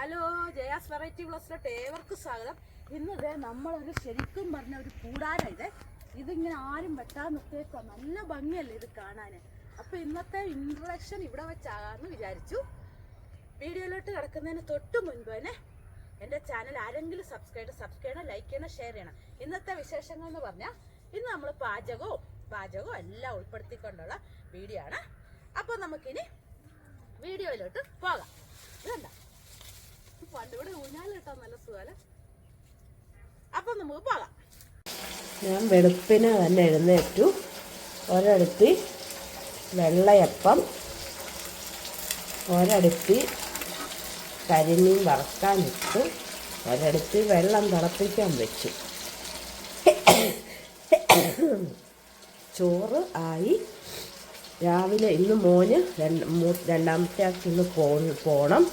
Hello, Jaya's variety ബ്ലോഗ്സിലോട്ട് ഏവർക്കും സ്വാഗതം. ഇന്നത് നമ്മളൊരു ശരിക്കും പറഞ്ഞ ഒരു കൂടാരം. ഇതിങ്ങനെ ആരും വെട്ടാൻ നിർത്തിയേക്കോ. നല്ല ഭംഗിയല്ലേ ഇത് കാണാൻ. അപ്പോൾ ഇന്നത്തെ ഇൻട്രൊഡക്ഷൻ ഇവിടെ വെച്ചാകാമെന്ന് വിചാരിച്ചു. വീഡിയോയിലോട്ട് കിടക്കുന്നതിന് തൊട്ട് മുൻപ് തന്നെ എൻ്റെ ചാനൽ ആരെങ്കിലും സബ്സ്ക്രൈബ് ചെയ്യണം, ലൈക്ക് ചെയ്യണം, ഷെയർ ചെയ്യണം. ഇന്നത്തെ വിശേഷങ്ങൾ എന്ന് പറഞ്ഞാൽ ഇന്ന് നമ്മൾ പാചകവും എല്ലാം ഉൾപ്പെടുത്തിക്കൊണ്ടുള്ള വീഡിയോ ആണ്. അപ്പോൾ നമുക്കിനി വീഡിയോയിലോട്ട് പോകാം. ഇതെന്താ പണ്ടിവിടെ ഊഞ്ഞാൽ കിട്ടാൻ നല്ല സുഖം. അപ്പൊ നമുക്ക് പോകാം. ഞാൻ വെളുപ്പിന് തന്നെ എഴുന്നേറ്റു. ഒരടുപ്പി വെള്ളയപ്പം, ഒരടുപ്പി കരിമീൻ വറക്കാനിട്ടു, ഒരടുപ്പി വെള്ളം തിളപ്പിക്കാൻ വെച്ചു. ചോറ് ആയി. രാവിലെ ഇന്ന് മോന് രണ്ടാമത്തെ ആൾക്ക് ഇന്ന് പോകണം.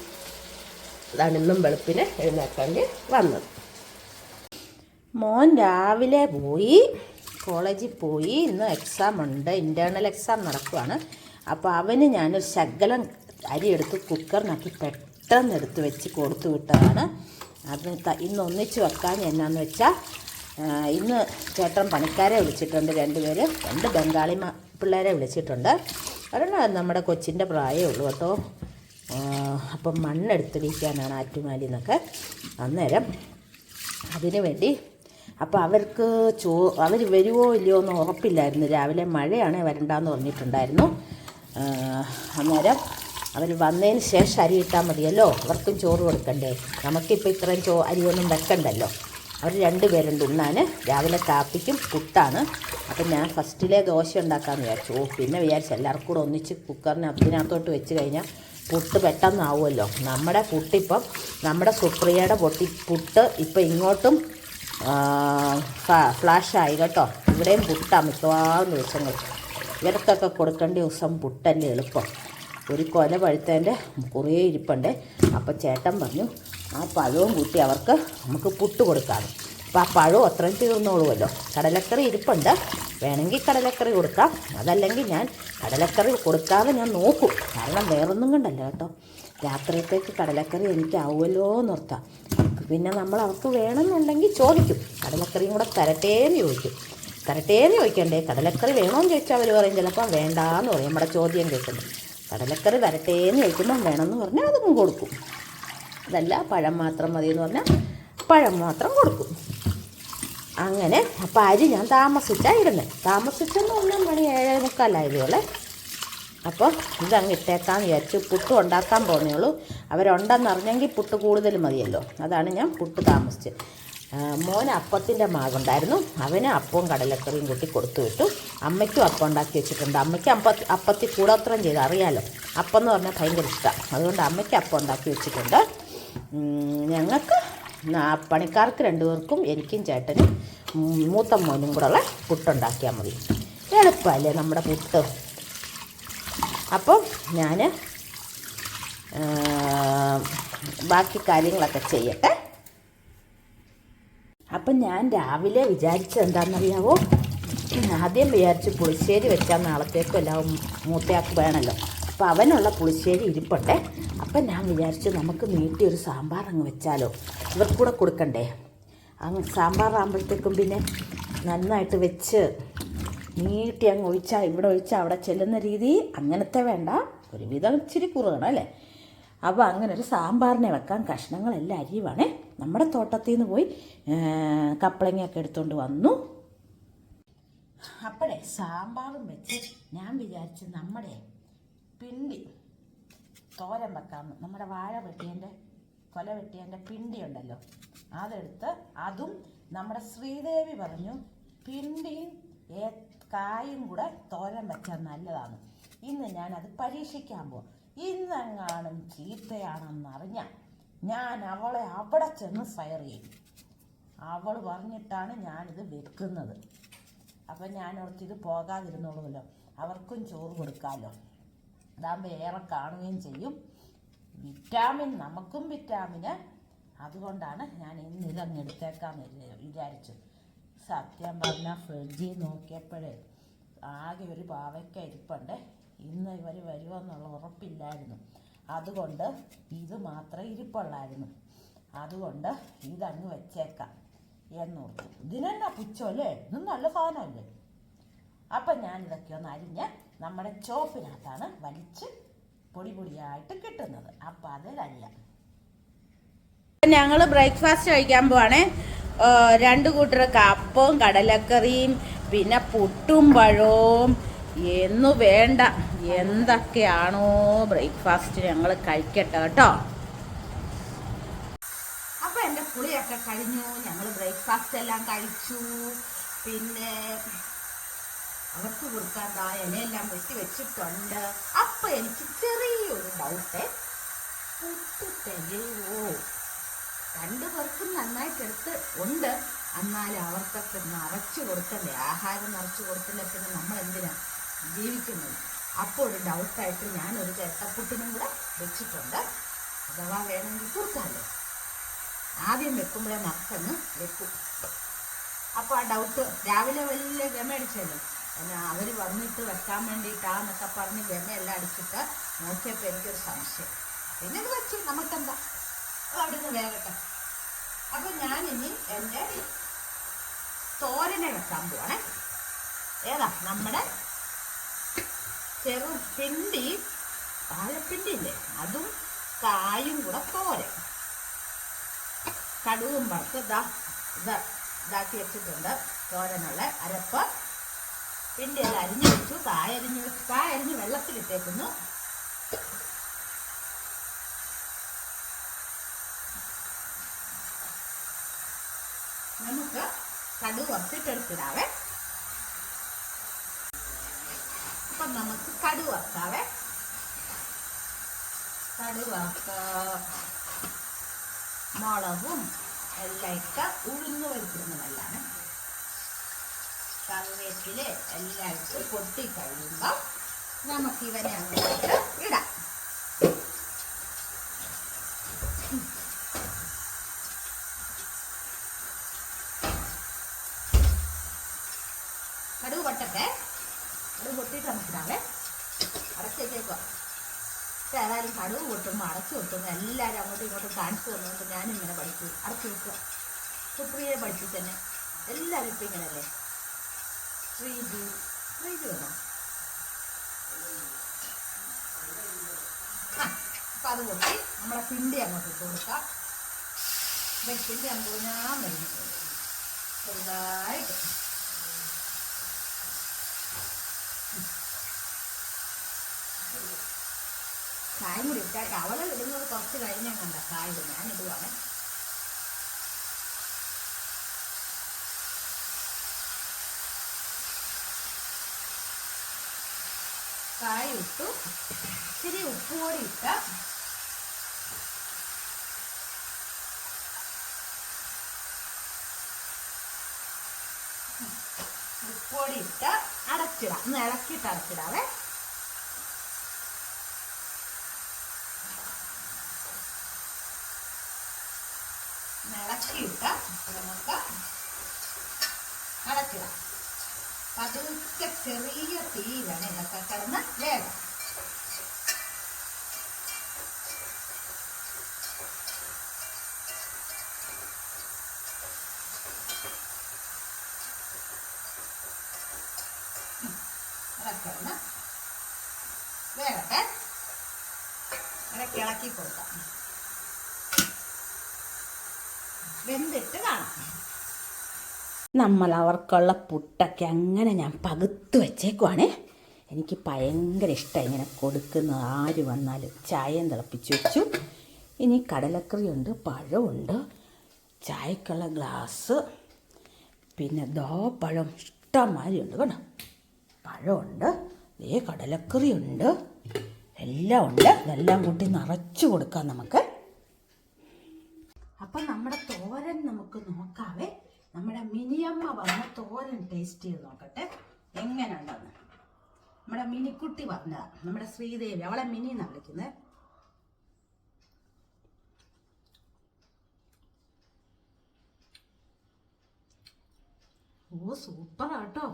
അതാണ് ഇന്നും വെളുപ്പിന് എഴുന്നേൽക്കേണ്ടി വന്നത്. മോൻ രാവിലെ പോയി, കോളേജിൽ പോയി. ഇന്ന് എക്സാം ഉണ്ട്, ഇൻറ്റേർണൽ എക്സാം നടക്കുവാണ്. അപ്പോൾ അവന് ഞാനൊരു ശകലം അരി എടുത്ത് കുക്കറിനകത്ത് പെട്ടെന്ന് എടുത്ത് വെച്ച് കൊടുത്തു വിട്ടതാണ്. അത് ഇന്ന് ഒന്നിച്ച് വെക്കാൻ എന്നാന്ന് വെച്ചാൽ, ഇന്ന് ചേട്ടൻ പണിക്കാരെ വിളിച്ചിട്ടുണ്ട്. രണ്ട് ബംഗാളി പിള്ളേരെ വിളിച്ചിട്ടുണ്ട്. ഒരെണ്ണം നമ്മുടെ കൊച്ചിൻ്റെ പ്രായമേ ഉള്ളൂ കേട്ടോ. അപ്പം മണ്ണെടുത്തിടിക്കാനാണ് ആറ്റുമാലിൽ നിന്നൊക്കെ. അന്നേരം അതിനു വേണ്ടി അപ്പോൾ അവർക്ക് അവർ വരുമോ ഇല്ലയോ എന്ന് ഉറപ്പില്ലായിരുന്നു. രാവിലെ മഴയാണ്, വരണ്ടാന്ന് പറഞ്ഞിട്ടുണ്ടായിരുന്നു. അന്നേരം അവർ വന്നതിന് ശേഷം അരി ഇട്ടാൽ മതിയല്ലോ, അവർക്കും ചോറ് കൊടുക്കണ്ടേ. നമുക്കിപ്പോൾ ഇത്രയും അരിയൊന്നും വെക്കണ്ടല്ലോ. അവർ രണ്ടുപേരുണ്ട് ഉണ്ണാൻ. രാവിലെ കാപ്പിക്കും പുട്ടാണ്. അപ്പം ഞാൻ ഫസ്റ്റിലെ ദോശ ഉണ്ടാക്കാമെന്ന് വിചാരിച്ചു. പിന്നെ വിചാരിച്ചു എല്ലാവർക്കും കൂടെ ഒന്നിച്ച് അതിനകത്തോട്ട് വെച്ച് കഴിഞ്ഞാൽ പുട്ട് പെട്ടെന്നാവുമല്ലോ. നമ്മുടെ പുട്ടിപ്പം, നമ്മുടെ സുപ്രിയയുടെ പുട്ട് ഇപ്പം ഇങ്ങോട്ടും ഫ്ലാഷായി കേട്ടോ. ഇവിടെയും പുട്ടാണ് മിക്കവാറും ദിവസങ്ങൾ. ഇവർക്കൊക്കെ കൊടുക്കേണ്ട ദിവസം പുട്ടല്ലേ എളുപ്പം. ഒരു കൊല പഴുത്തതിൻ്റെ കുറേ ഇരിപ്പുണ്ട്. അപ്പം ചേട്ടൻ പറഞ്ഞു ആ പഴവും കൂട്ടി നമുക്ക് പുട്ട് കൊടുക്കാം. അപ്പോൾ ആ പഴവും അത്രയും തീർന്നോളുമല്ലോ. കടലക്കറി ഇരിപ്പുണ്ട്, വേണമെങ്കിൽ കടലക്കറി കൊടുക്കാം. അതല്ലെങ്കിൽ ഞാൻ കടലക്കറി കൊടുക്കാതെ ഞാൻ നോക്കും. കാരണം വേറൊന്നും കണ്ടല്ല കേട്ടോ. രാത്രിയത്തേക്ക് കടലക്കറി എനിക്കാവുമല്ലോ എന്നോർത്താം. പിന്നെ അവർക്ക് വേണമെന്നുണ്ടെങ്കിൽ ചോദിക്കും, കടലക്കറിയും കൂടെ തരട്ടേന്ന് ചോദിക്കണ്ടേ. കടലക്കറി വേണമെന്ന് ചോദിച്ചാൽ അവർ പറയും ചിലപ്പോൾ വേണ്ടാന്ന് പറയും. നമ്മുടെ ചോദ്യം കേൾക്കുന്നു. കടലക്കറി തരട്ടേന്ന് ചോദിക്കുമ്പോൾ വേണമെന്ന് പറഞ്ഞാൽ അതും കൊടുക്കും. അതല്ല പഴം മാത്രം മതി എന്ന് പറഞ്ഞാൽ പഴം മാത്രം കൊടുക്കും. അങ്ങനെ അപ്പം അരി ഞാൻ താമസിച്ചാണ് ഇടുന്നത്. താമസിച്ചെന്ന് പറഞ്ഞാൽ മണി 7:45 അപ്പോൾ ഇതങ്ങ് ഇട്ടേക്കാന്ന് വിചാരിച്ചു. പുട്ട് ഉണ്ടാക്കാൻ പോകുന്നേ ഉള്ളൂ. അവരുണ്ടെന്നറിഞ്ഞെങ്കിൽ പുട്ട് കൂടുതൽ മതിയല്ലോ. അതാണ് ഞാൻ പുട്ട് താമസിച്ച്. മോന് അപ്പത്തിൻ്റെ മാവുണ്ടായിരുന്നു. അവന് അപ്പവും കടലക്കറിയും കൂട്ടി കൊടുത്തു വിട്ടു. അമ്മയ്ക്കും അപ്പം ഉണ്ടാക്കി വെച്ചിട്ടുണ്ട്. അമ്മയ്ക്ക് അപ്പത്തിൽ കൂടോത്രം ചെയ്ത് അറിയാമല്ലോ. അപ്പം എന്ന് പറഞ്ഞാൽ ഭയങ്കര ഇഷ്ടമാണ്. അതുകൊണ്ട് അമ്മയ്ക്ക് അപ്പം ഉണ്ടാക്കി വെച്ചിട്ടുണ്ട്. ഞങ്ങൾക്ക് പണിക്കാർക്ക് 2 പേർക്കും, എനിക്കും ചേട്ടനും മൂത്ത മോനും കൂടെ ഉള്ള പുട്ടുണ്ടാക്കിയാൽ മതി. എളുപ്പമല്ലേ നമ്മുടെ പുട്ട്. അപ്പം ഞാൻ ബാക്കി കാര്യങ്ങളൊക്കെ ചെയ്യട്ടെ. അപ്പം ഞാൻ രാവിലെ വിചാരിച്ചത് എന്താണെന്നറിയാവോ? ആദ്യം വിചാരിച്ച് പുളിശ്ശേരി വെച്ചാൽ നാളത്തേക്കും എല്ലാം മൂത്തയാൾക്ക് വേണമല്ലോ. അപ്പോൾ അവനുള്ള പുളിശ്ശേരി ഇരിപ്പട്ടെ. അപ്പം ഞാൻ വിചാരിച്ചു നമുക്ക് നീട്ടി ഒരു സാമ്പാർ അങ്ങ് വെച്ചാലോ. ഇവർക്ക് കൂടെ കൊടുക്കണ്ടേ. അങ്ങ് സാമ്പാറാകുമ്പോഴത്തേക്കും പിന്നെ നന്നായിട്ട് വെച്ച് നീട്ടി അങ്ങ് ഒഴിച്ചാൽ ഇവിടെ ഒഴിച്ചാൽ അവിടെ ചെല്ലുന്ന രീതി അങ്ങനത്തെ വേണ്ട. ഒരുവിധം ഇച്ചിരി കുറുകണം അല്ലേ. അപ്പോൾ അങ്ങനെ ഒരു സാമ്പാറിനെ വെക്കാൻ കഷ്ണങ്ങളെല്ലാം അരിയുവാണേ. നമ്മുടെ തോട്ടത്തിൽ നിന്ന് പോയി കപ്പളങ്ങയൊക്കെ എടുത്തുകൊണ്ട് വന്നു. അപ്പോഴേ സാമ്പാറും വെച്ച് ഞാൻ വിചാരിച്ച് നമ്മുടെ പിണ്ടി തോരൻ വെക്കാമെന്ന്. നമ്മുടെ കൊല വെട്ടിയതിൻ്റെ പിണ്ടി ഉണ്ടല്ലോ, അതെടുത്ത് അതും നമ്മുടെ ശ്രീദേവി പറഞ്ഞു പിണ്ടിയും കായും കൂടെ തോരൻ വെച്ചാൽ നല്ലതാണ്. ഇന്ന് ഞാനത് പരീക്ഷിക്കാൻ പോകും. ഇന്നെങ്ങാനും ചീത്തയാണെന്നറിഞ്ഞാൽ ഞാൻ അവളെ അവിടെ ചെന്ന് ഫയർ ചെയ്യും. അവൾ പറഞ്ഞിട്ടാണ് ഞാനിത് വെക്കുന്നത്. അപ്പം ഞാനോർത്ത് ഇത് പോകാതിരുന്നോളുമല്ലോ, അവർക്കും ചോറ് കൊടുക്കാമല്ലോ. അതാകുമ്പോൾ ഏറെ കാണുകയും ചെയ്യും. നമുക്കും വിറ്റാമിന്. അതുകൊണ്ടാണ് ഞാൻ ഇന്ന് ഇതങ്ങ് എടുത്തേക്കാമെന്ന് വിചാരിച്ചു. സത്യം പറഞ്ഞാൽ ഫ്രിഡ്ജിൽ നോക്കിയപ്പോഴേ ആകെ ഒരു പാവയ്ക്ക ഇരിപ്പുണ്ട്. ഇന്ന് ഇവർ വരുമോ എന്നുള്ള ഉറപ്പില്ലായിരുന്നു. അതുകൊണ്ട് ഇത് മാത്രമേ ഇരിപ്പുള്ളായിരുന്നു. അതുകൊണ്ട് ഇതങ്ങ് വെച്ചേക്കാം എന്നോർത്തു. ഇതിനെന്നാ പുച്ഛമല്ലേ, ഇതും നല്ല സാധനമല്ലേ. അപ്പം ഞാനിതൊക്കെ ഒന്ന് അരിഞ്ഞ് നമ്മുടെ ചോപ്പിനകത്താണ് വലിച്ച് പൊടി പൊടിയായിട്ട് കിട്ടുന്നത്. അപ്പം അതിലരിയാം. ഞങ്ങൾ ബ്രേക്ക്ഫാസ്റ്റ് കഴിക്കാൻ പോവാണേ. 2 കൂട്ടർ കപ്പവും കടലക്കറിയും പിന്നെ പുട്ടും പഴവും എന്നു വേണ്ട എന്തൊക്കെയാണോ ബ്രേക്ക്ഫാസ്റ്റ് ഞങ്ങൾ കഴിക്കട്ടെ കേട്ടോ. അപ്പം എൻ്റെ കുളിയൊക്കെ കഴിഞ്ഞു. ഞങ്ങൾ ബ്രേക്ക്ഫാസ്റ്റ് എല്ലാം കഴിച്ചു. പിന്നെ അവർക്ക് കൊടുക്കാൻ ഇലയെല്ലാം വെച്ചിട്ടുണ്ട്. അപ്പം എനിക്ക് ചെറിയൊരു ഡൗട്ട്, പുട്ട് തികയോ? 2 പേർക്കും നന്നായിട്ട് ഉണ്ട്. എന്നാലും അവർക്കൊക്കെ നിറച്ച് കൊടുക്കണ്ടേ, ആഹാരം നിറച്ച് കൊടുത്തില്ല പിന്നെ നമ്മൾ എന്തിനാ ജീവിക്കുന്നത്. അപ്പോൾ ഒരു ഡൗട്ടായിട്ട് ഞാനൊരു ചിരട്ടപ്പുട്ടിനും കൂടെ വെച്ചിട്ടുണ്ട്. അഥവാ വേണമെങ്കിൽ കൊടുക്കാമല്ലോ. ആദ്യം വെക്കുമ്പോഴേ നമുക്കൊന്ന് വെക്കും. അപ്പോൾ ആ ഡൗട്ട് രാവിലെ വലിയ ഗമയടിച്ചല്ലോ. അവർ വന്നിട്ട് വെക്കാൻ വേണ്ടിയിട്ടാന്നൊക്കെ പറഞ്ഞ് ഗമയെല്ലാം അടിച്ചിട്ട് നോക്കിയപ്പോൾ എനിക്കൊരു സംശയം. പിന്നെ ഇത് വെച്ചു, നമുക്കെന്താ, അവിടെ നിന്ന് വേകട്ടെ. അപ്പം ഞാനിനി എൻ്റെ തോരനെ വെക്കാൻ പോവാണേ. ഏതാ നമ്മുടെ ചെറുപിണ്ടി, വാഴപ്പിണ്ടി ഇല്ലേ, അതും കായും കൂടെ തോരൻ. കടുവും വറുത്ത് ഇതാക്കി വെച്ചിട്ടുണ്ട്. തോരനുള്ള അരപ്പ്. പിണ്ടിയെല്ലാം അരിഞ്ഞു വെച്ചു. കായ അരിഞ്ഞ് വെള്ളത്തിലിട്ടേക്കുന്നു. നമുക്ക് കടുക് വറുത്തിട്ടെടുത്തിടാവേ. അപ്പം നമുക്ക് കടുക് വറുക്കാവേ. കടുക് വറുത്ത് മുളകും എല്ലാം ഇട്ട് ഉഴുന്ന് പരിപ്പിടുന്നതല്ലാണ്. കറിവേപ്പില എല്ലാം ഇട്ട് പൊട്ടി കഴിയുമ്പോൾ നമുക്കിവനെ അങ്ങോട്ട് ഇടാം. കടുക് പൊട്ടട്ടെ. കടുക് പൊട്ടിയിട്ട് നമുക്കിടാവേ. അടച്ചേക്കോ. ഏതായാലും കടുക് പൊട്ടുമ്പോൾ അടച്ചു വെക്കുന്നു. എല്ലാവരും അങ്ങോട്ടും ഇങ്ങോട്ടും കാണിച്ചു തന്നുകൊണ്ട് ഞാനിങ്ങനെ പഠിച്ചു. അടച്ചു വെക്കുക. സുപ്രിയെ പഠിപ്പിച്ച് തന്നെ എല്ലാവരും ഇപ്പം ഇങ്ങനല്ലേ. ശ്രീജു വേണോ? അപ്പം അത് പൊട്ടി നമ്മുടെ പിണ്ടി അങ്ങോട്ട് ഇട്ട് കൊടുക്കാം. പിണ്ടി അങ്ങോട്ട് ഞാൻ കഴിഞ്ഞു ചെറുതായിട്ട്. കായും കൂടി ഇട്ടായിട്ട് അവളെ ഇടുന്നത് കുറച്ച് കഴിഞ്ഞാൽ കണ്ട കായ ഞാനിടുവാണ്. കായ ഇട്ടു. ഇച്ചിരി ഉപ്പുപൊടി ഇട്ട ഉപ്പുപൊടി ഇട്ട് അടച്ചിടാം. ഒന്ന് ഇളക്കിയിട്ട് അടച്ചിടാവേ. ഇളക്കിയിട്ട് നമുക്ക് അടച്ചിടാം. പതുക്കെ ചെറിയ തീയിലാണ് ഇതൊക്കെ കിടന്ന് വേഗം. ഇളക്കിടന്ന് വേഗട്ടെ. ഇളക്കി കൊടുക്കാം. വെന്തിട്ട് കാണാം. നമ്മൾ അവർക്കുള്ള പുട്ടൊക്കെ അങ്ങനെ ഞാൻ പകുത്ത് വെച്ചേക്കുവാണേ. എനിക്ക് ഭയങ്കര ഇഷ്ടമാണ് ഇങ്ങനെ കൊടുക്കുന്നത്. ആര് വന്നാലും ചായയും തിളപ്പിച്ച് വെച്ചു. ഇനി കടലക്കറിയുണ്ട്, പഴമുണ്ട്, ചായക്കുള്ള ഗ്ലാസ്, പിന്നെ പഴം ഇഷ്ടംമാതിരിയുണ്ട് കേട്ടോ. പഴമുണ്ട്, കടലക്കറിയുണ്ട്, എല്ലാം ഉണ്ട്. ഇതെല്ലാം കൂട്ടി നിറച്ച് കൊടുക്കാം നമുക്ക്. അപ്പം നമ്മുടെ തോരൻ നമുക്ക് നോക്കാവേ. നമ്മുടെ മിനിയമ്മ വന്ന തോരൻ ടേസ്റ്റ് ചെയ്ത് നോക്കട്ടെ എങ്ങനെ ഉണ്ടെന്ന്. നമ്മുടെ മിനിക്കുട്ടി വന്നതാ, നമ്മുടെ ശ്രീദേവി, അവളെ മിനി എന്നാണ് വിളിക്കുന്നത്. ഓ സൂപ്പറാട്ടോ.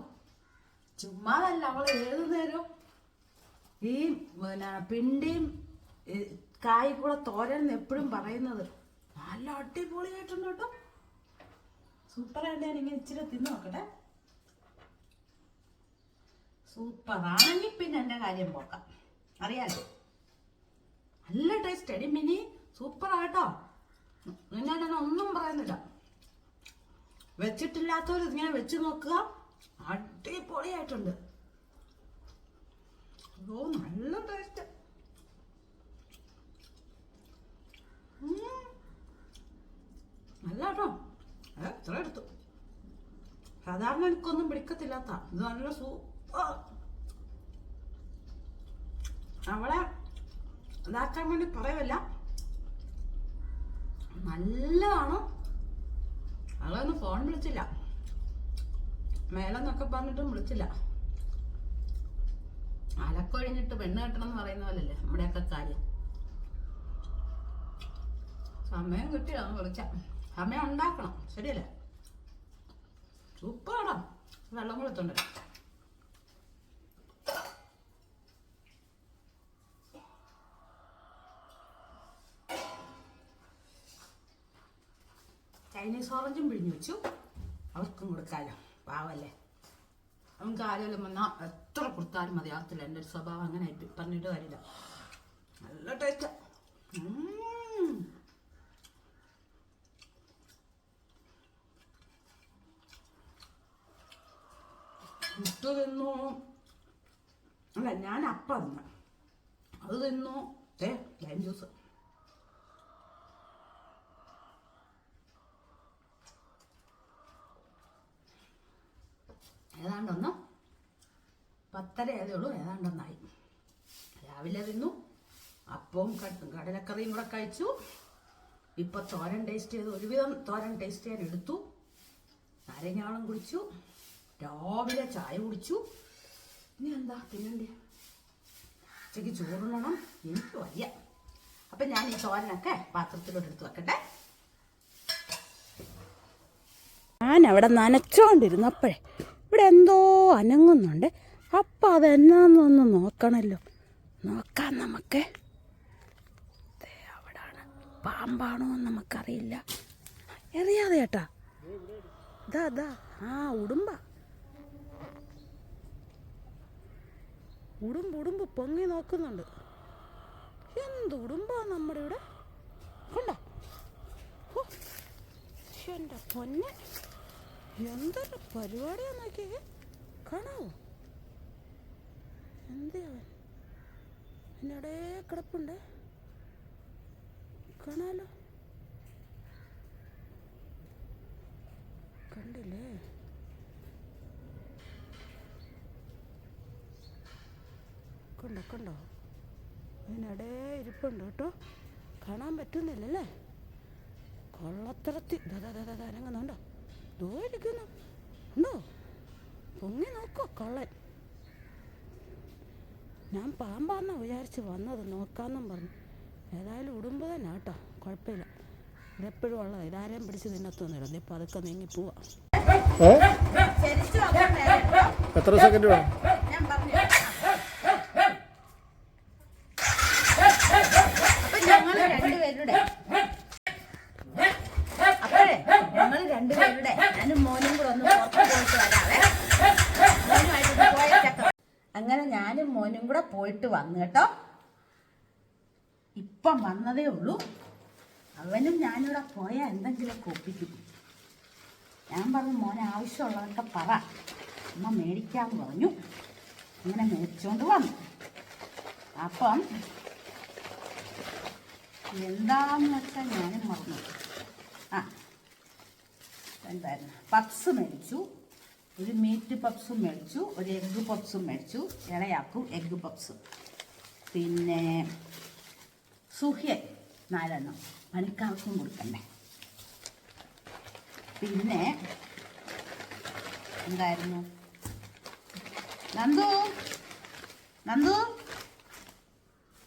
ചുമ്മാതല്ല, അവൾ ഏതു നേരം ഈ പിണ്ടിയും കായ്ക്കുള്ള തോരൻ എന്ന് എപ്പോഴും പറയുന്നത്. നല്ല അടിപൊളിയായിട്ടുണ്ട് കേട്ടോ. സൂപ്പറായിട്ട് ഞാൻ ഇങ്ങനെ ഇച്ചിരി തിന്ന് നോക്കട്ടെ. സൂപ്പറാണെങ്കിൽ പിന്നെ എൻ്റെ കാര്യം പോക്കാം, അറിയാലോ. നല്ല ടേസ്റ്റ് അടി മിനി, സൂപ്പറാട്ടോ. ഞാൻ ഒന്നും പറയുന്നില്ല. വെച്ചിട്ടില്ലാത്തവർ ഇങ്ങനെ വെച്ച് നോക്കുക, അടിപൊളിയായിട്ടുണ്ട്. ഓ നല്ല ടേസ്റ്റ്. നല്ല കേട്ടോ. എത്ര എടുത്തു. സാധാരണ എനിക്കൊന്നും പിടിക്കത്തില്ലാത്ത ഇത് നല്ല സൂപ്പർ. അവളെ ഇതാക്കാൻ വേണ്ടി പറയല്ല, നല്ലതാണ്. അവളൊന്നും ഫോൺ വിളിച്ചില്ല, മേലെന്നൊക്കെ പറഞ്ഞിട്ടും വിളിച്ചില്ല. അലക്കൊഴിഞ്ഞിട്ട് പെണ്ണ് കെട്ടണം എന്ന് പറയുന്ന പോലല്ലേ നമ്മുടെയൊക്കെ കാര്യം. സമയം കിട്ടിയോ വിളിച്ച, സമയം ഉണ്ടാക്കണം, ശരിയല്ലേ? സൂപ്പറാണോ. വെള്ളം കൊടുത്തുണ്ട്. ചൈനീസ് ഓറഞ്ചും പിഴിഞ്ഞു വെച്ചു, അവർക്കും കൊടുക്കാലോ, പാവല്ലേ. നമുക്ക് ആരെങ്കിലും വന്നാൽ എത്ര കൊടുത്താലും മതിയാകത്തില്ല. എൻ്റെ ഒരു സ്വഭാവം അങ്ങനെ ആയിട്ട് പറഞ്ഞിട്ട് കാര്യമില്ല. നല്ല ടേസ്റ്റ്. മുട്ട തിന്നു. അല്ല, ഞാൻ അപ്പം തിന്നു, അത് തിന്നു. Lime juice. ഏതാണ്ടൊന്ന് 10:30 ആയതേ ഉള്ളൂ, ഏതാണ്ടൊന്നായി. രാവിലെ തിന്നു, അപ്പവും കടലക്കറിയും കൂടെ കഴിച്ചു. ഇപ്പം തോരൻ ടേസ്റ്റ് ചെയ്തു, ഒരുവിധം തോരൻ ടേസ്റ്റ് ചെയ്യാൻ എടുത്തു. നാരങ്ങാവെള്ളം കുടിച്ചു, രാവിലെ ചായ കുടിച്ചു. ഇനി എന്താ തിന്നണ്ടേ? ഉച്ചയ്ക്ക് ചോറുണ്ണണം, എനിക്ക് വയ്യ. അപ്പം ഞാൻ ഈ തോരനൊക്കെ പാത്രത്തിലോട്ട് എടുത്ത് വെക്കട്ടെ. ഞാൻ അവിടെ നനച്ചോണ്ടിരുന്നപ്പോഴേ ഇവിടെ എന്തോ അനങ്ങുന്നുണ്ട്. അപ്പം അതെന്നാന്നൊന്ന് നോക്കണമല്ലോ. നോക്കാം നമുക്ക്. അവിടാണ്, പാമ്പാണോ എന്ന് നമുക്കറിയില്ല. അറിയാതെ ചേട്ടാ, ഇതാ ഉടുമ്പ. ഉടുമ്പ് പൊങ്ങി നോക്കുന്നുണ്ട്. എന്ത് ഉടുമ്പാ നമ്മുടെ ഇവിടെ കണ്ടോ? എൻ്റെ പൊന്നെ, എന്തൊരു പരിപാടിയാ നോക്കിയേ. കാണാവോ? എന്തിയാവൻ എന്നടേ കിടപ്പുണ്ട്, കാണാലോ. കണ്ടില്ലേ? കണ്ടോ? അതിനിടേ ഇരിപ്പുണ്ട് കേട്ടോ. കാണാൻ പറ്റുന്നില്ലല്ലേ? കൊള്ളത്തരത്തി അനങ്ങുന്നുണ്ടോ? ദോ ഇരിക്കുന്നു, ഉണ്ടോ? പൊങ്ങി നോക്കോ കള്ളൻ. ഞാൻ പാമ്പാന്നാ വിചാരിച്ച് വന്നത്, നോക്കാമെന്നും പറഞ്ഞു. ഏതായാലും ഉടുമ്പ് തന്നെ കേട്ടോ, കുഴപ്പമില്ല. ഇതെപ്പോഴും ഉള്ളത്, ഇതാരെയും പിടിച്ച് തിന്നത്തൊന്നുമില്ല. ഇപ്പം അതൊക്കെ നീങ്ങി പോവാ. എത്ര സെക്കൻഡ് വേണം? ഞങ്ങൾ രണ്ടുപേരുടെ ഞാനും മോനും കൂടെ ഒന്ന് പുറത്ത് പോയിട്ട് വരാവേ. അങ്ങനെ ഞാനും മോനും കൂടെ പോയിട്ട് വന്നു കേട്ടോ. ഇപ്പം വന്നതേ ഉള്ളൂ. അവനും ഞാനിവിടെ പോയാൽ എന്തെങ്കിലുമൊക്കെ ഒപ്പിക്കും. ഞാൻ പറഞ്ഞു, മോനെ ആവശ്യമുള്ളതൊക്കെ പറ, അമ്മ മേടിക്കാമെന്ന് പറഞ്ഞു. അങ്ങനെ മേടിച്ചുകൊണ്ട് വന്നു. അപ്പം എന്താന്ന് വെച്ചാൽ ഞാനും മറന്നു. എന്തായിരുന്നു, പപ്സ് മേടിച്ചു. ഒരു മീറ്റ് പപ്സും മേടിച്ചു, ഒരു എഗ്ഗ് പപ്സും മേടിച്ചു. ഇളയാക്കും എഗ്ഗ് പപ്സ്. പിന്നെ സുഹിയൻ 4 എണ്ണം, പണിക്കാർക്കും കൊടുക്കണ്ടേ. പിന്നെ എന്തായിരുന്നു, നന്ദു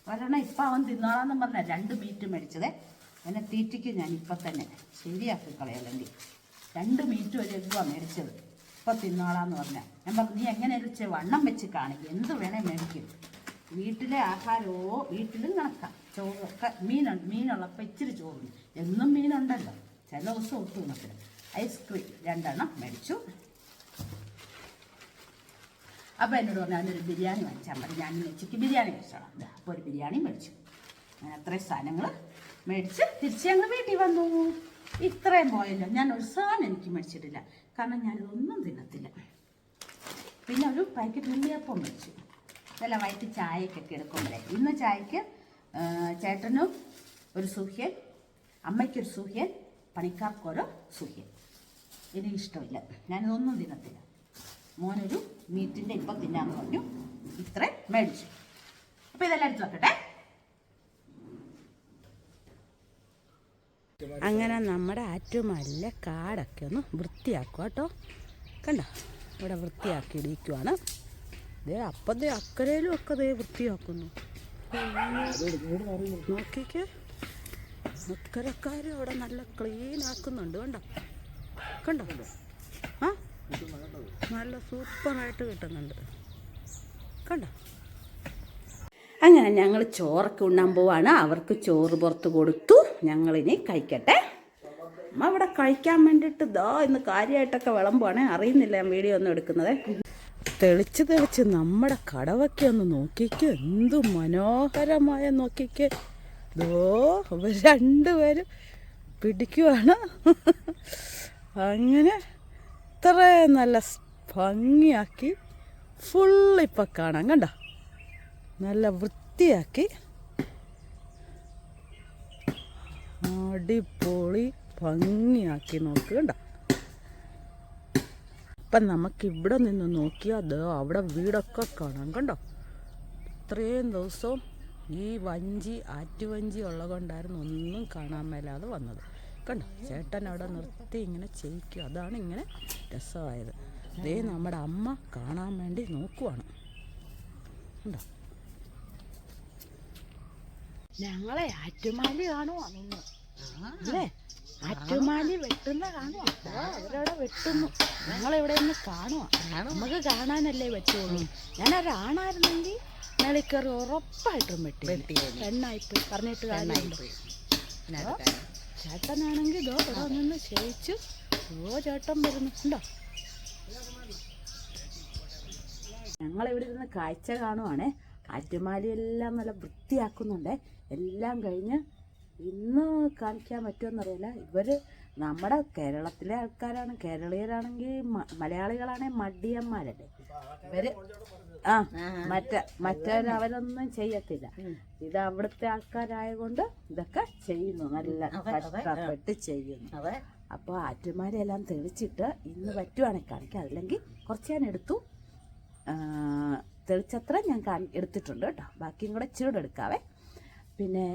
ഒരെണ്ണം ഇപ്പം അവൻ തിന്നോളാന്ന് പറഞ്ഞ 2 മീറ്റ് മേടിച്ചതേ. അവനെ തീറ്റിക്ക് ഞാൻ ഇപ്പം തന്നെ ശരിയാക്കി കളയല്ലെങ്കിൽ. 2 മീറ്റും ഒരു എഗ്ഗുമാണ് മേടിച്ചത്. ഇപ്പം തിന്നോളാന്ന് പറഞ്ഞാൽ ഞാൻ പറഞ്ഞു, നീ എങ്ങനെ വണ്ണം വെച്ച് കാണിക്കും, എന്ത് വേണേ മേടിക്കും. വീട്ടിലെ ആഹാരമോ വീട്ടിലും കണക്കാം. ചോറൊക്കെ മീനുള്ളപ്പോൾ ഇച്ചിരി ചോറുണ്ട്. എന്നും മീനുണ്ടല്ലോ, ചില ദിവസം ഒട്ടും ഉണക്കില്ല. ഐസ്ക്രീം 2 എണ്ണം മേടിച്ചു. അപ്പോൾ എന്നോട് പറഞ്ഞു അതിനൊരു ബിരിയാണി മേടിച്ചാൽ മതി, ഞാൻ ഉച്ചയ്ക്ക് ബിരിയാണി കഴിച്ചോളാം. അപ്പോൾ ഒരു ബിരിയാണി മേടിച്ചു. അങ്ങനെ അത്രയും സാധനങ്ങൾ മേടിച്ച് തിരിച്ച് ഞങ്ങൾ വീട്ടിൽ വന്നു. ഇത്രയും പോയല്ലോ, ഞാൻ ഒരു സാധനം എനിക്ക് മേടിച്ചിട്ടില്ല, കാരണം ഞാനിതൊന്നും തിന്നത്തില്ല. പിന്നെ ഒരു പാക്കറ്റ് ഉണ്ണിയപ്പം മേടിച്ചു. ഇതല്ല വൈകിട്ട് ചായക്കൊക്കെ എടുക്കുമ്പോഴേ. ഇന്ന് ചായക്ക് ചേട്ടനും ഒരു സൂഹ്യൻ, അമ്മയ്ക്കൊരു സൂഹ്യൻ, പണിക്കാർക്കൊരു സൂഹ്യൻ. എനിക്ക് ഇഷ്ടമില്ല, ഞാനിതൊന്നും തിന്നത്തില്ല. മോനൊരു മീറ്റിൻ്റെ ഇപ്പം തിന്നാന്ന് പറഞ്ഞു. ഇത്രയും മേടിച്ചു. അപ്പോൾ ഇതെല്ലാം എടുത്ത് വെക്കട്ടെ. അങ്ങനെ നമ്മുടെ ആറ്റുമല്ല കാടൊക്കെ ഒന്ന് വൃത്തിയാക്കുക കേട്ടോ. കണ്ടോ, ഇവിടെ വൃത്തിയാക്കി ഇടിക്കുവാണ്. ദേ അപ്പം അക്കരയിലും ഒക്കെ ദേ വൃത്തിയാക്കുന്നു. നോക്കിക്കേ, അക്കരക്കാരും അവിടെ നല്ല ക്ലീൻ ആക്കുന്നുണ്ട്. കണ്ടോ കണ്ടോ, ആ നല്ല സൂപ്പറായിട്ട് കിട്ടുന്നുണ്ട്. കണ്ടോ. അങ്ങനെ ഞങ്ങൾ ചോറൊക്കെ ഉണ്ണാൻ പോവാണ്. അവർക്ക് ചോറ് പുറത്ത് കൊടുത്തു. ഞങ്ങളിനി കഴിക്കട്ടെ. അമ്മ ഇവിടെ കഴിക്കാൻ വേണ്ടിയിട്ട് ഇന്ന് കാര്യമായിട്ടൊക്കെ വിളമ്പുവാണേ. അറിയുന്നില്ല ഞാൻ വീഡിയോ ഒന്നും എടുക്കുന്നത്. തെളിച്ച് നമ്മുടെ കടവൊക്കെ ഒന്ന് നോക്കിക്കേ, എന്തു മനോഹരമായ നോക്കിക്കേ. ഇവർ 2 പേരും പിടിക്കുവാണ്. അങ്ങനെ ഇത്രയും നല്ല ഭംഗിയാക്കി ഫുള്ളിപ്പം കാണാം. കണ്ടോ, നല്ല വൃത്തിയാക്കി അടിപൊളി ഭംഗിയാക്കി നോക്ക്. കണ്ടോ. അപ്പം നമുക്കിവിടെ നിന്ന് നോക്കിയാൽ അത് അവിടെ വീടൊക്കെ കാണാം. കണ്ടോ, ഇത്രയും ദിവസവും ഈ ആറ്റുവഞ്ചി ഉള്ളത് കൊണ്ടായിരുന്നു ഒന്നും കാണാൻ മേലാതെ വന്നത്. കണ്ടോ, ചേട്ടൻ അവിടെ നിർത്തി ഇങ്ങനെ ചെയ്യിക്കും. അതാണ് ഇങ്ങനെ രസമായത്. ദേ നമ്മുടെ അമ്മ കാണാൻ വേണ്ടി നോക്കുവാണ്. കണ്ടോ, ഞങ്ങളെ ആറ്റുമാലി കാണുവാ നിന്ന് അല്ലേ, ആറ്റുമാലി വെട്ടുന്ന കാണുവാ. അവരവിടെ വെട്ടുന്നു, ഞങ്ങളിവിടെ നിന്ന് കാണുവാ. നമുക്ക് കാണാനല്ലേ പറ്റുള്ളൂ. ഞാനൊരാണായിരുന്നെങ്കിൽ മേളിക്കറി ഉറപ്പായിട്ടും വെട്ടി. പെണ്ണായിപ്പോയി പറഞ്ഞിട്ട് കാര്യമുണ്ട്. ചേട്ടനാണെങ്കിൽ ഇതോ ഇവിടെ നിന്ന് ക്ഷയിച്ചു. ചേട്ടൻ വരുന്നുണ്ടോ. ഞങ്ങളിവിടെ ഇരുന്ന് കാഴ്ച കാണുവാണേ. ആറ്റുമാലിയെല്ലാം നല്ല വൃത്തിയാക്കുന്നുണ്ട്. എല്ലാം കഴിഞ്ഞ് ഇന്ന് കാണിക്കാൻ പറ്റുമെന്നറിയില്ല. ഇവർ നമ്മുടെ കേരളത്തിലെ ആൾക്കാരാണ്. കേരളീയരാണെങ്കിൽ മലയാളികളാണെങ്കിൽ മടിയന്മാരല്ലേ ഇവർ. മറ്റവരൊന്നും ചെയ്യത്തില്ല. ഇത് അവിടുത്തെ ആൾക്കാരായതുകൊണ്ട് ഇതൊക്കെ ചെയ്യുന്നു, നല്ല കഷ്ടപ്പെട്ട് ചെയ്യുന്നു. അപ്പോൾ ആറ്റുമാരെല്ലാം തെളിച്ചിട്ട് ഇന്ന് പറ്റുവാണെങ്കിൽ കാണിക്കാം. അല്ലെങ്കിൽ കുറച്ച് ഞാൻ എടുത്തു, തെളിച്ചത്ര ഞാൻ എടുത്തിട്ടുണ്ട് കേട്ടോ. ബാക്കിയും കൂടെ ഇച്ചിരി എടുക്കാവേ. പിന്നെ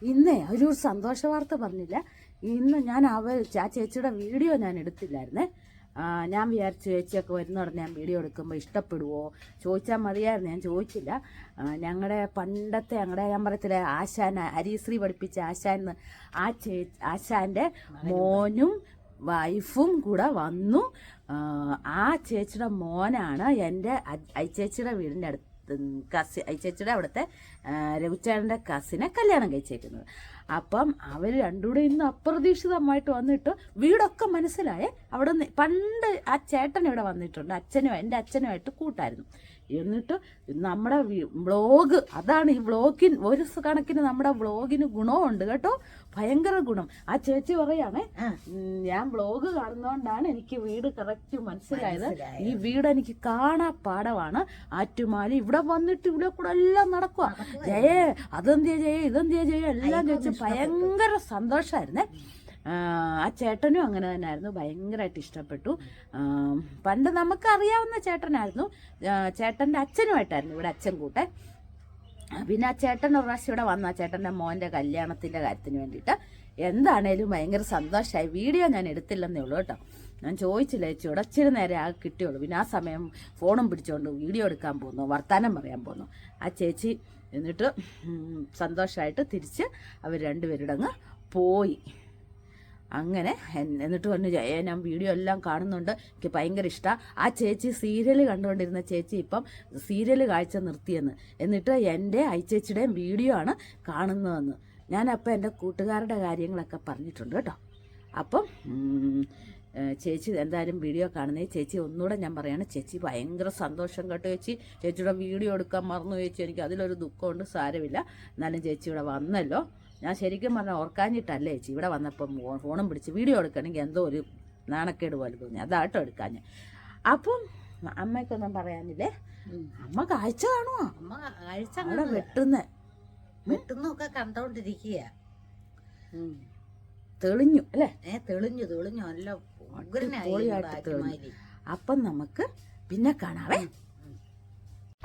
ഇന്ന് ഒരു സന്തോഷ വാർത്ത പറഞ്ഞില്ല. ഇന്ന് ഞാൻ ആ ചേച്ചിയുടെ വീഡിയോ ഞാൻ എടുത്തില്ലായിരുന്നേ. ഞാൻ വിചാരിച്ചു ചേച്ചിയൊക്കെ വരുന്ന ഉടനെ ഞാൻ വീഡിയോ എടുക്കുമ്പോൾ ഇഷ്ടപ്പെടുവോ ചോദിച്ചാൽ മതിയായിരുന്നു. ഞാൻ ചോദിച്ചില്ല. ഞങ്ങളുടെ പണ്ടത്തെ ഞാൻ പറയത്തില്ലേ ആശാൻ, ഹരിശ്രീ പഠിപ്പിച്ച ആശാൻ, ആശാൻ്റെ മോനും വൈഫും കൂടെ വന്നു. ആ ചേച്ചിയുടെ മോനാണ് എൻ്റെ ചേച്ചിയുടെ വീടിൻ്റെ അടുത്ത് ചേച്ചിയുടെ അവിടുത്തെ രഘുചേട്ടൻ്റെ കസിനെ കല്യാണം കഴിച്ചേക്കുന്നത്. അപ്പം അവർ രണ്ടുകൂടെ ഇന്ന് അപ്രതീക്ഷിതമായിട്ട് വന്നിട്ട് വീടൊക്കെ മനസ്സിലായേ. അവിടെ നിന്ന് പണ്ട് ആ ചേട്ടൻ ഇവിടെ വന്നിട്ടുണ്ട്. എൻ്റെ അച്ഛനുമായിട്ട് കൂട്ടായിരുന്നു. എന്നിട്ട് നമ്മുടെ വ്ളോഗ്, അതാണ് ഈ വ്ളോഗിന് ഒരു കണക്കിന് നമ്മുടെ വ്ളോഗിന് ഗുണമുണ്ട് കേട്ടോ, ഭയങ്കര ഗുണം. ആ ചേച്ചി പറയാണേ, ഞാൻ വ്ളോഗ് കാണുന്നതുകൊണ്ടാണ് എനിക്ക് വീട് കറക്റ്റ് മനസ്സിലായത്. ഈ വീട് എനിക്ക് കാണാ പാടമാണ്. ആറ്റുമാലി ഇവിടെ വന്നിട്ട് ഇവിടെ കൂടെ എല്ലാം നടക്കുക. ജയേ അതെന്തിയാ ജയ ഇതെന്തിയാ ജയ എല്ലാം ചോദിച്ചു. ഭയങ്കര സന്തോഷമായിരുന്നേ. ആ ചേട്ടനും അങ്ങനെ തന്നെയായിരുന്നു, ഭയങ്കരമായിട്ട് ഇഷ്ടപ്പെട്ടു. പണ്ട് നമുക്കറിയാവുന്ന ചേട്ടനായിരുന്നു. ചേട്ടൻ്റെ അച്ഛനുമായിട്ടായിരുന്നു ഇവിടെ അച്ഛൻ കൂട്ടെ. പിന്നെ ആ ചേട്ടൻ ഒരു പ്രാവശ്യം ഇവിടെ വന്നു, ആ ചേട്ടൻ്റെ മോൻ്റെ കല്യാണത്തിൻ്റെ കാര്യത്തിന് വേണ്ടിയിട്ട്. എന്താണേലും ഭയങ്കര സന്തോഷമായി. വീഡിയോ ഞാൻ എടുത്തില്ലെന്നേ ഉള്ളൂ കേട്ടോ. ഞാൻ ചോദിച്ചില്ല ചേച്ചിയോട്, ഇച്ചിരി നേരം ആകെ കിട്ടിയുള്ളൂ. പിന്നെ ആ സമയം ഫോണും പിടിച്ചുകൊണ്ട് വീഡിയോ എടുക്കാൻ പോന്നു, വർത്താനം പറയാൻ പോന്നു ആ ചേച്ചി. എന്നിട്ട് സന്തോഷമായിട്ട് തിരിച്ച് അവർ രണ്ടുപേരുടെ അങ്ങ് പോയി. അങ്ങനെ എന്നിട്ട് പറഞ്ഞു ഞാൻ വീഡിയോ എല്ലാം കാണുന്നുണ്ട്, എനിക്ക് ഭയങ്കര ഇഷ്ടമാണ്. ആ ചേച്ചി സീരിയൽ കണ്ടുകൊണ്ടിരുന്ന ചേച്ചി ഇപ്പം സീരിയൽ കാഴ്ച നിർത്തിയെന്ന്. എന്നിട്ട് എൻ്റെ ചേച്ചിയുടെയും വീഡിയോ ആണ് കാണുന്നതെന്ന്. ഞാനപ്പോൾ എൻ്റെ കൂട്ടുകാരുടെ കാര്യങ്ങളൊക്കെ പറഞ്ഞിട്ടുണ്ട് കേട്ടോ. അപ്പം ചേച്ചി എന്തായാലും വീഡിയോ കാണുന്നേ. ചേച്ചി ഒന്നുകൂടെ ഞാൻ പറയാണ്, ചേച്ചി ഭയങ്കര സന്തോഷം കേട്ടോ ചേച്ചി. ചേച്ചിയുടെ വീഡിയോ എടുക്കാൻ മറന്നു ചേച്ചി, എനിക്ക് അതിലൊരു ദുഃഖമുണ്ട്, സാരമില്ല. എന്നാലും ചേച്ചി ഇവിടെ വന്നല്ലോ. ഞാൻ ശരിക്കും പറഞ്ഞാൽ ഓർക്കാഞ്ഞിട്ടല്ലേ ചേച്ചി, ഇവിടെ വന്നപ്പം ഫോണും പിടിച്ച് വീഡിയോ എടുക്കണമെങ്കിൽ എന്തോ ഒരു നാണക്കേട് പോലെ തോന്നി, അതാട്ടോ എടുക്കാഞ്ഞ്. അപ്പം അമ്മയ്ക്കൊന്നും പറയാനില്ലേ? അമ്മ കാഴ്ച കാണുമോ? അമ്മ കാഴ്ച അവിടെ വെട്ടുന്നൊക്കെ കണ്ടോണ്ടിരിക്കുക. തെളിഞ്ഞു അല്ലേ? തെളിഞ്ഞു നല്ല പൊളിയായിട്ട് തെളിഞ്ഞു. അപ്പം നമുക്ക് പിന്നെ കാണാവേ.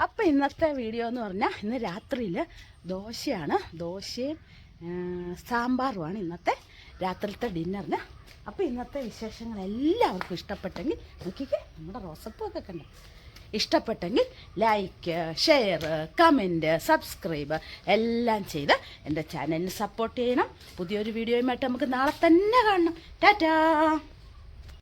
അപ്പം ഇന്നത്തെ വീഡിയോ എന്ന് പറഞ്ഞാൽ ഇന്ന് രാത്രിയിൽ ദോശയാണ്. ദോശയും സാമ്പാറുമാണ് ഇന്നത്തെ രാത്രിയിലത്തെ ഡിന്നറിന്. അപ്പോൾ ഇന്നത്തെ വിശേഷങ്ങൾ എല്ലാവർക്കും ഇഷ്ടപ്പെട്ടെങ്കിൽ നോക്കിക്കേ, നമ്മുടെ റോസപ്പൂവൊക്കെ കണ്ടു. ഇഷ്ടപ്പെട്ടെങ്കിൽ ലൈക്ക്, ഷെയർ, കമൻറ്റ്, സബ്സ്ക്രൈബ് എല്ലാം ചെയ്ത് എൻ്റെ ചാനലിന് സപ്പോർട്ട് ചെയ്യണം. പുതിയൊരു വീഡിയോയുമായിട്ട് നമുക്ക് നാളെ തന്നെ കാണണം. ടാറ്റാ.